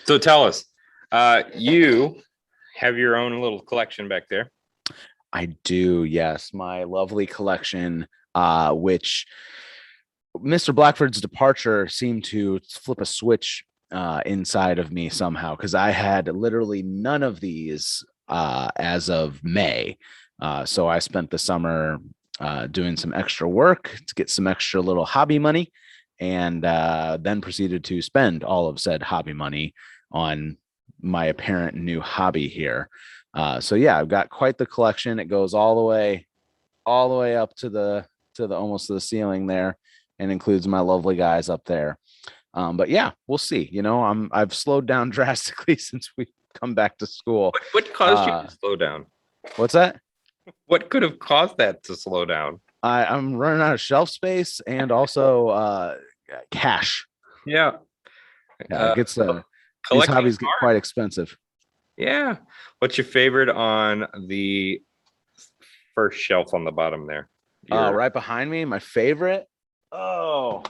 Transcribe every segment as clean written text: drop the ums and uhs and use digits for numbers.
So tell us, you have your own little collection back there. I do, yes. My lovely collection, which Mr. Blackford's departure seemed to flip a switch inside of me somehow, because I had literally none of these as of May. So I spent the summer doing some extra work to get some extra little hobby money, and then proceeded to spend all of said hobby money on my apparent new hobby here. So yeah, I've got quite the collection. It goes all the way up to the almost to the ceiling there, and includes my lovely guys up there. But yeah, we'll see. I've slowed down drastically since we come back to school. What caused you to slow down? What's that? What could have caused that to slow down? I'm running out of shelf space and also cash. Yeah. These hobbies get quite expensive. Yeah. What's your favorite on the first shelf on the bottom there? Right behind me, my favorite. Oh,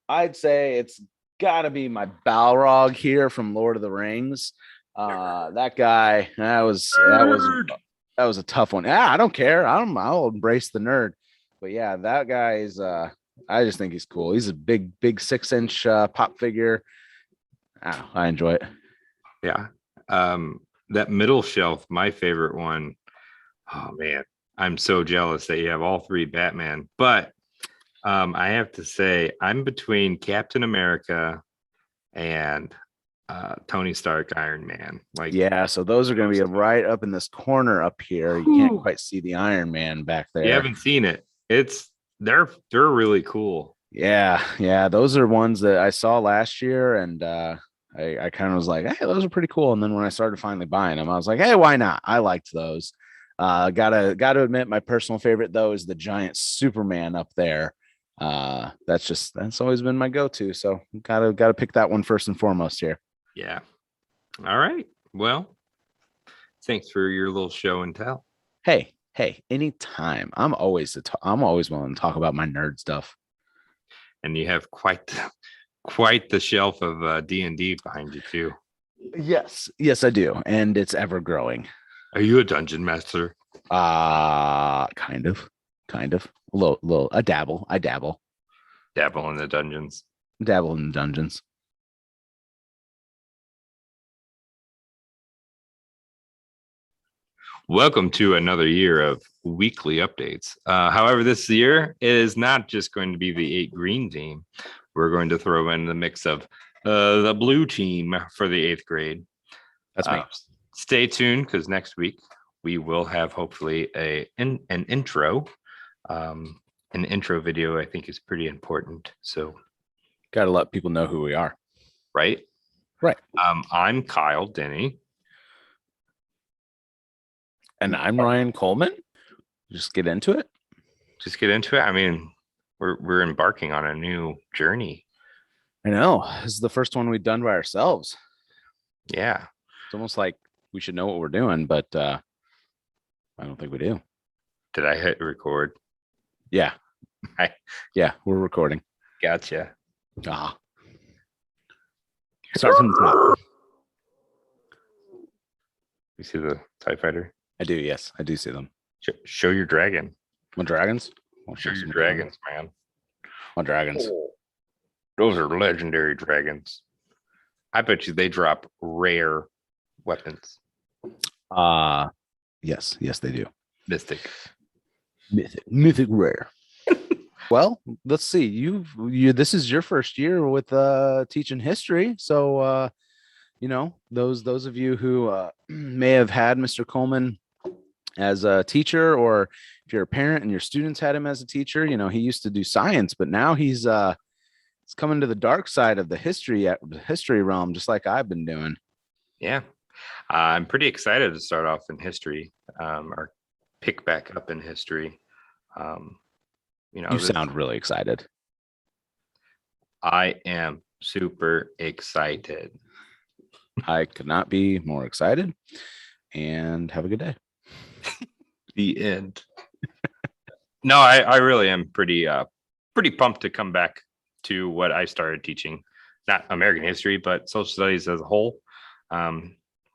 I'd say it's got to be my Balrog here from Lord of the Rings. That guy, that was a tough one. Yeah, I don't care. I'll embrace the nerd. But yeah, that guy is. I just think he's cool. He's a big 6-inch pop figure. I enjoy it. Yeah. That middle shelf, my favorite one. Oh man, I'm so jealous that you have all three Batman. But I have to say, I'm between Captain America and Tony Stark, Iron Man. Yeah, so those are going to be right up in this corner up here. You can't quite see the Iron Man back there. You haven't seen it. They're really cool. Yeah, those are ones that I saw last year, and I kind of was like, hey, those are pretty cool. And then when I started finally buying them, I was like, hey, why not? I liked those. Gotta admit, my personal favorite though is the giant Superman up there. That's always been my go-to. So gotta pick that one first and foremost here. Yeah. All right. Well, thanks for your little show and tell. Hey, anytime. I'm always willing to talk about my nerd stuff. And you have quite the shelf of D&D behind you too. Yes, I do, and it's ever growing. Are you a dungeon master? Kind of. A little. I dabble. Dabble in the dungeons. Dabble in the dungeons. Welcome to another year of weekly updates. However, this year it is not just going to be the 8 green team. We're going to throw in the mix of the blue team for the 8th grade. That's me. Stay tuned, because next week we will have hopefully an intro. An intro video, I think, is pretty important. So, got to let people know who we are. Right. I'm Kyle Denny. And I'm Ryan Coleman. Just get into it. I mean, we're embarking on a new journey. I know. This is the first one we've done by ourselves. Yeah. It's almost like we should know what we're doing, but I don't think we do. Did I hit record? Yeah. Yeah, we're recording. Gotcha. Start from the top. You see the TIE fighter? I do, yes. I do see them. Show your dragon. My dragons? Show your dragons, man. My dragons. Oh, those are legendary dragons. I bet you they drop rare weapons. Yes, they do. Mythic rare. Well, let's see. You this is your first year with teaching history, so those of you who may have had Mr. Coleman as a teacher, or if you're a parent and your students had him as a teacher, he used to do science, but now he's coming to the dark side of the history realm, just like I've been doing. Yeah, I'm pretty excited to start off in history, or pick back up in history. You sound really excited. I am super excited. I could not be more excited. And have a good day. The end. No, I really am pretty pumped to come back to what I started teaching not American history, but social studies as a whole.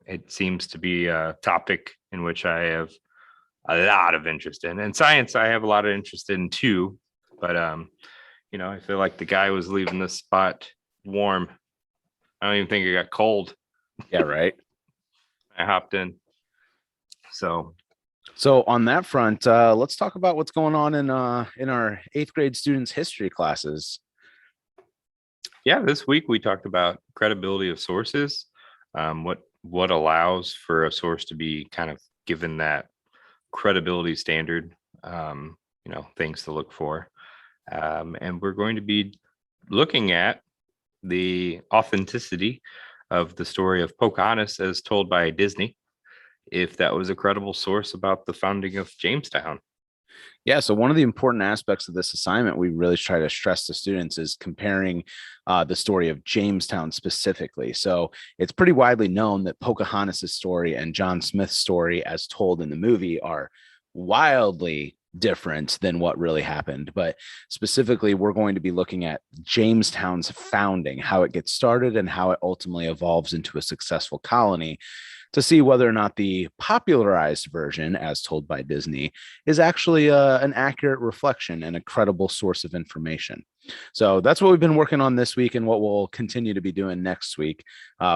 It seems to be a topic in which I have a lot of interest in. And science, I have a lot of interest in too. But I feel like the guy was leaving this spot warm. I don't even think it got cold. Yeah, right. I hopped in. So On that front, let's talk about what's going on in our 8th grade students' history classes. yeah, this week we talked about credibility of sources, what allows for a source to be kind of given that credibility standard, things to look for. And we're going to be looking at the authenticity of the story of Pocahontas as told by Disney, if that was a credible source about the founding of Jamestown. Yeah, so one of the important aspects of this assignment we really try to stress to students is comparing the story of Jamestown specifically. So it's pretty widely known that Pocahontas' story and John Smith's story as told in the movie are wildly different than what really happened. But specifically, we're going to be looking at Jamestown's founding, how it gets started and how it ultimately evolves into a successful colony, to see whether or not the popularized version, as told by Disney, is actually an accurate reflection and a credible source of information. So that's what we've been working on this week and what we'll continue to be doing next week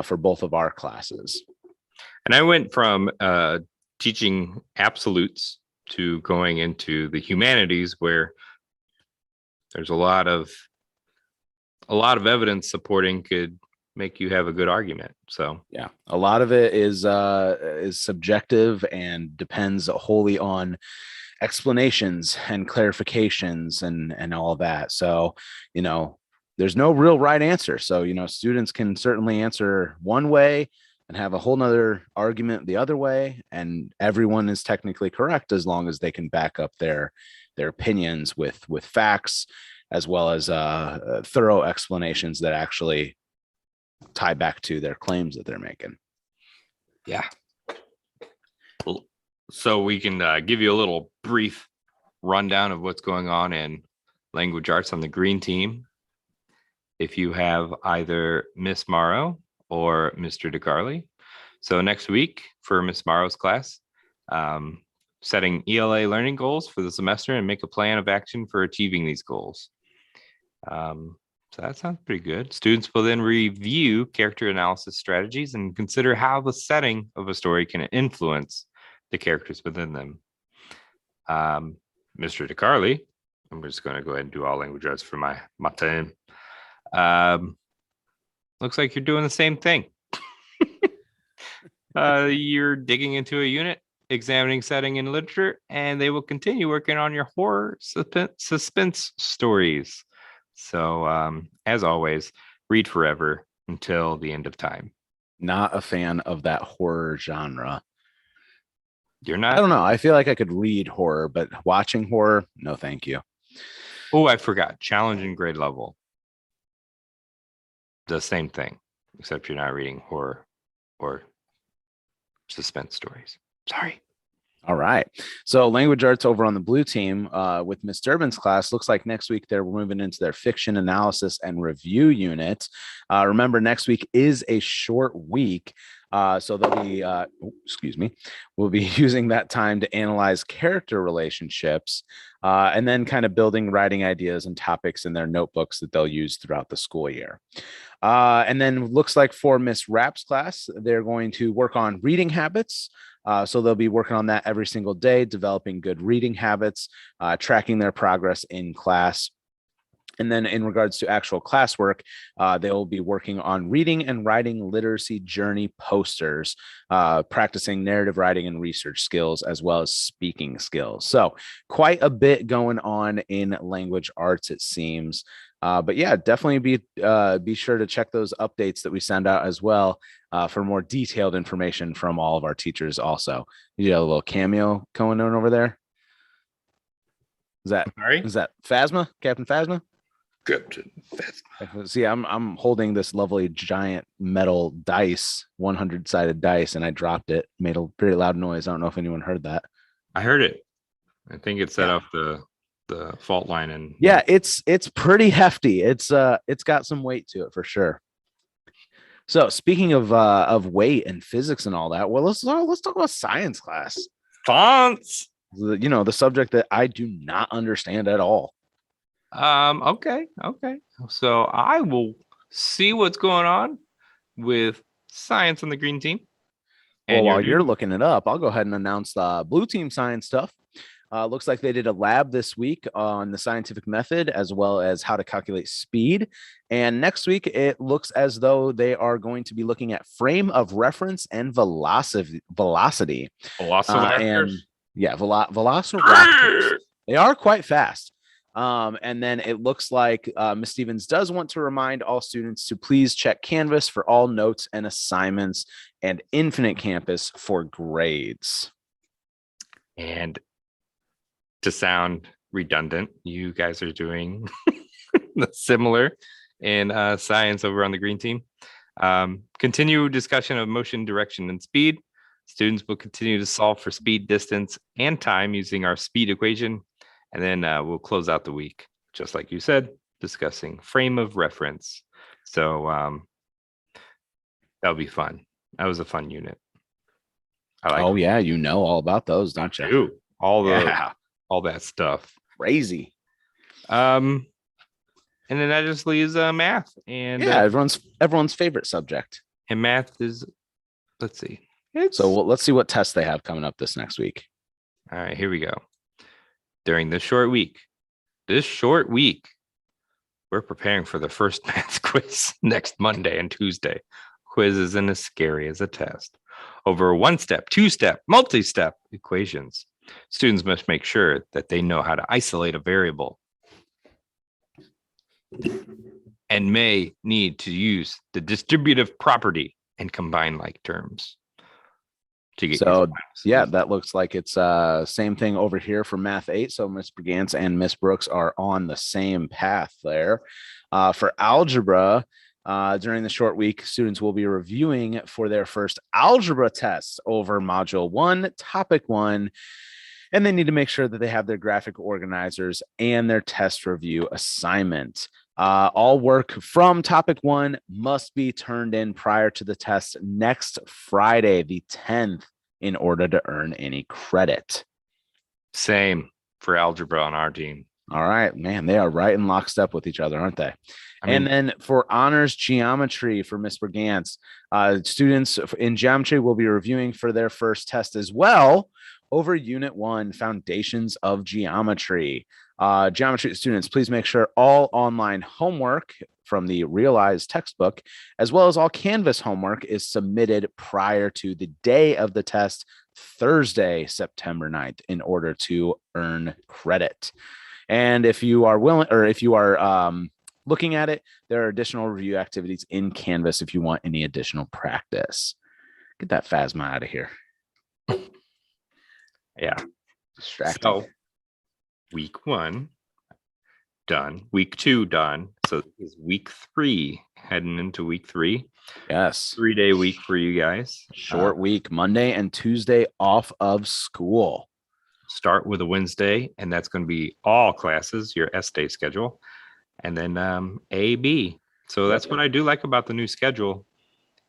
for both of our classes. And I went from teaching absolutes to going into the humanities, where there's a lot of evidence supporting could make you have a good argument. So yeah, a lot of it is subjective and depends wholly on explanations and clarifications and all that. So there's no real right answer. So students can certainly answer one way and have a whole nother argument the other way, and everyone is technically correct as long as they can back up their opinions with facts, as well as thorough explanations that actually tie back to their claims that they're making. Yeah. So we can give you a little brief rundown of what's going on in language arts on the green team. If you have either Miss Morrow or Mr. DeCarly. So next week for Miss Morrow's class, setting ELA learning goals for the semester and make a plan of action for achieving these goals. So that sounds pretty good. Students will then review character analysis strategies and consider how the setting of a story can influence the characters within them. Mr. DeCarly, I'm just going to go ahead and do all language arts for my time. Looks like you're doing the same thing. You're digging into a unit, examining setting in literature, and they will continue working on your horror suspense stories. So, as always, read forever until the end of time. Not a fan of that horror genre. You're not? I don't know. I feel like I could read horror, but watching horror, no, thank you. Oh, I forgot. Challenging grade level. The same thing, except you're not reading horror or suspense stories. Sorry. All right. So language arts over on the blue team with Miss Durbin's class, looks like next week they're moving into their fiction analysis and review unit. Remember, next week is a short week. So they'll be, we'll be using that time to analyze character relationships and then kind of building writing ideas and topics in their notebooks that they'll use throughout the school year. And then looks like for Miss Rapp's class, they're going to work on reading habits. So they'll be working on that every single day, developing good reading habits, tracking their progress in class. And then in regards to actual classwork, they will be working on reading and writing literacy journey posters, practicing narrative writing and research skills, as well as speaking skills. So quite a bit going on in language arts, it seems. But yeah, definitely be sure to check those updates that we send out as well for more detailed information from all of our teachers also. You got a little cameo going on over there? Is that Phasma, Captain Phasma? Captain Phasma. See, I'm holding this lovely giant metal dice, 100-sided dice, and I dropped it. Made a pretty loud noise. I don't know if anyone heard that. I heard it. I think it set off the fault line, and yeah, it's pretty hefty. It's got some weight to it for sure. So speaking of weight and physics and all that, well, let's talk about science class. Fonts. The subject that I do not understand at all. Okay. So I will see what's going on with science on the green team. Well, And while you're you're looking it up, I'll go ahead and announce the blue team science stuff. Looks like they did a lab this week on the scientific method as well as how to calculate speed. And next week, it looks as though they are going to be looking at frame of reference and velocity. And velociraptors. yeah, velociraptors. They are quite fast. And then it looks like Ms. Stevens does want to remind all students to please check Canvas for all notes and assignments and Infinite Campus for grades. And to sound redundant, you guys are doing similar in science over on the green team. Continue discussion of motion, direction, and speed. Students will continue to solve for speed, distance, and time using our speed equation. And then we'll close out the week, just like you said, discussing frame of reference. So that'll be fun. That was a fun unit. I like. Oh yeah, you know all about those, don't you? Dude, all that stuff. Crazy. And then that just leaves math. And yeah, everyone's favorite subject. And math is, let's see. Let's see what tests they have coming up this next week. All right, here we go. During this short week, we're preparing for the first math quiz next Monday and Tuesday. Quiz isn't as scary as a test. Over 1-step, 2-step, multi-step equations. Students must make sure that they know how to isolate a variable and may need to use the distributive property and combine like terms. Yeah, that looks like it's same thing over here for Math 8. So Miss Brigance and Miss Brooks are on the same path there. For algebra, during the short week, students will be reviewing for their first algebra test over Module 1, Topic 1, and they need to make sure that they have their graphic organizers and their test review assignment. All work from Topic 1 must be turned in prior to the test next Friday, the 10th, in order to earn any credit. Same for algebra on our team. All right, man, they are right in lockstep with each other, aren't they? And then for honors geometry for Miss Brigance, students in geometry will be reviewing for their first test as well over Unit 1, Foundations of Geometry. Geometry students, please make sure all online homework from the Realize textbook, as well as all Canvas homework, is submitted prior to the day of the test, Thursday, September 9th, in order to earn credit. And if you are willing, or if you are looking at it, there are additional review activities in Canvas if you want any additional practice. Get that Phasma out of here. Yeah. Distracting. So, week 1 done. Week 2 done. So this is week 3, heading into week 3. Yes. 3-day week for you guys. Short week, Monday and Tuesday off of school. Start with a Wednesday, and that's going to be all classes, your S-day schedule, and then A, B. So that's what I do like about the new schedule,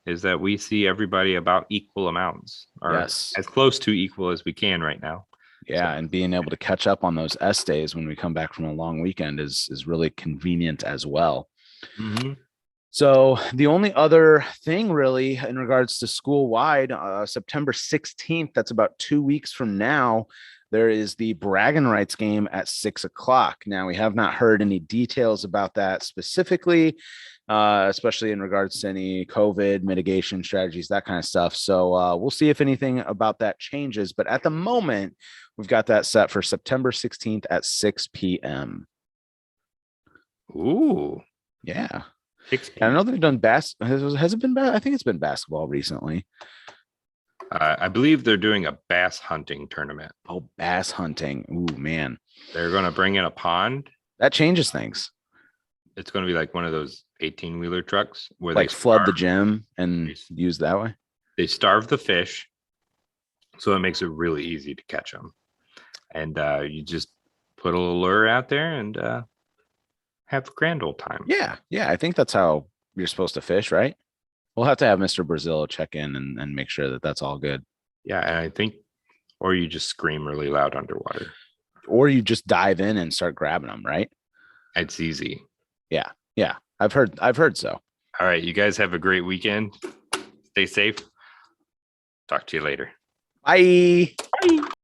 is that we see everybody about equal amounts, or as close to equal as we can right now. Yeah, and being able to catch up on those S days when we come back from a long weekend is really convenient as well. Mm-hmm. So the only other thing really in regards to school-wide, September 16th, that's about 2 weeks from now, there is the Bragging Rights game at 6:00. Now, we have not heard any details about that specifically, especially in regards to any COVID mitigation strategies, that kind of stuff. So we'll see if anything about that changes. But at the moment, we've got that set for September 16th at 6 p.m. Ooh. Yeah. 6 p.m. I know they've done has it been I think it's been basketball recently. I believe they're doing a bass hunting tournament. Oh, bass hunting. Ooh, man. They're going to bring in a pond. That changes things. It's going to be like one of those 18-wheeler trucks where like flood the gym and use that way. They starve the fish, so it makes it really easy to catch them. And you just put a little lure out there and have a grand old time. Yeah. I think that's how you're supposed to fish, right? We'll have to have Mr. Brazil check in and make sure that that's all good. Yeah, and I think, or you just scream really loud underwater. Or you just dive in and start grabbing them, right? It's easy. Yeah. Yeah. I've heard so. All right, you guys have a great weekend. Stay safe. Talk to you later. Bye.